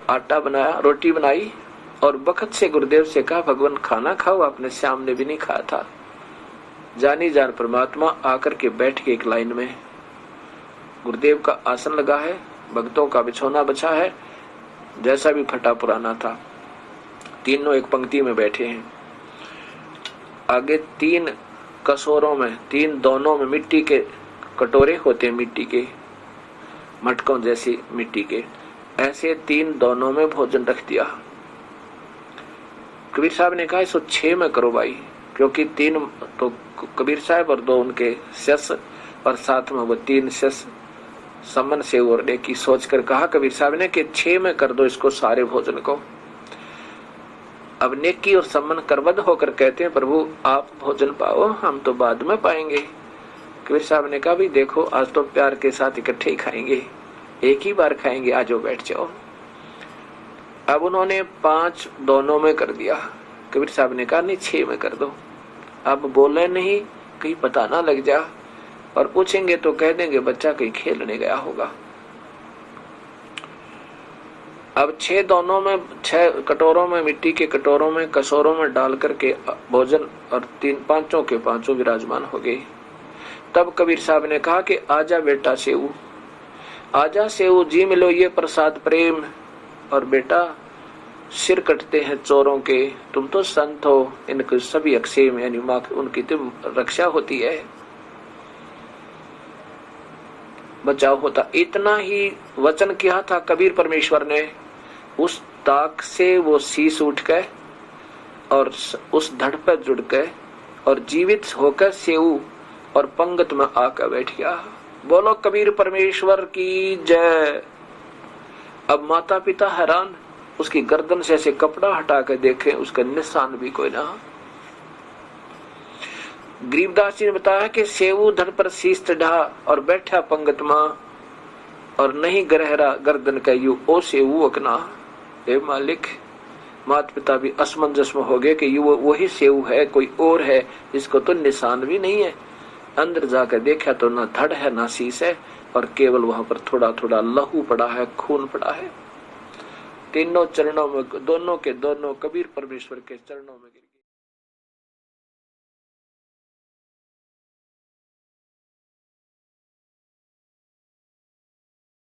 आटा बनाया, रोटी बनाई और बखत से गुरुदेव से कहा, भगवान खाना खाओ, आपने श्याम ने भी नहीं खाया था। जानी जान परमात्मा आकर के बैठ के एक लाइन में, गुरुदेव का आसन लगा है, भक्तों का बिछौना बचा है, जैसा भी फटा पुराना था, तीनों एक पंक्ति में बैठे हैं। आगे 3 कसोरों में, 3 दोनों में मिट्टी के कटोरे होते हैं, मिट्टी के मटकों जैसी मिट्टी के, ऐसे 3 दोनों में भोजन रख दिया। कबीर साहब ने कहा इसको 6 में करो भाई, क्योंकि 3 तो कबीर साहब और 2 उनके शिष्य और साथ में वो 3 शिष्य समन से उड़ने की सोच कर कहा कबीर साहब ने कि 6 में कर दो इसको, सारे भोजन को। अब नेकी और सम्मान करबद्ध होकर कहते हैं, प्रभु आप भोजन पाओ, हम तो बाद में पाएंगे। कबीर साहब ने कहा भी देखो, आज तो प्यार के साथ इकट्ठे ही खाएंगे, एक ही बार खाएंगे, आज बैठ जाओ। अब उन्होंने 5 दोनों में कर दिया। कबीर साहब ने कहा नहीं 6 में कर दो। अब बोले नहीं, कहीं पता ना लग जा, और पूछेंगे तो कह देंगे बच्चा कहीं खेलने गया होगा। अब 6 दोनों में, 6 कटोरों में, मिट्टी के कटोरों में, कसोरों में डाल करके भोजन, और 5 के 5 विराजमान हो गए। तब कबीर साहब ने कहा कि आजा बेटा सेऊ, आजा सेऊ, जी मिलो ये प्रसाद प्रेम, और बेटा सिर कटते हैं चोरों के, तुम तो संत हो, इनके सभी अक्षेम यानी माँ उनकी तो रक्षा होती है, बचाव होता। इतना ही वचन किया था कबीर परमेश्वर ने। उस ताक से वो शीश उठ गए और उस धड़ पर जुड़ गए और जीवित होकर सेऊ और पंगत में आकर बैठ गया। बोलो कबीर परमेश्वर की जय। अब माता पिता हैरान, उसकी गर्दन से ऐसे कपड़ा हटा कर देखे, उसका निशान भी कोई ना। गरीबदास जी ने बताया कि सेऊ धड़ पर शीश चढ़ा और बैठा पंगत मां, और नहीं गरहरा गर्दन का यू ओ सेऊ अकना। हे मालिक, माता पिता भी असमंजस में हो गए कि यू वही सेऊ है, कोई और है, इसको तो निशान भी नहीं है। अंदर जाकर देखा तो ना धड़ है ना शीश है, और केवल वहां पर थोड़ा थोड़ा लहू पड़ा है, खून पड़ा है। तीनों चरणों में, दोनों के दोनों कबीर परमेश्वर के चरणों में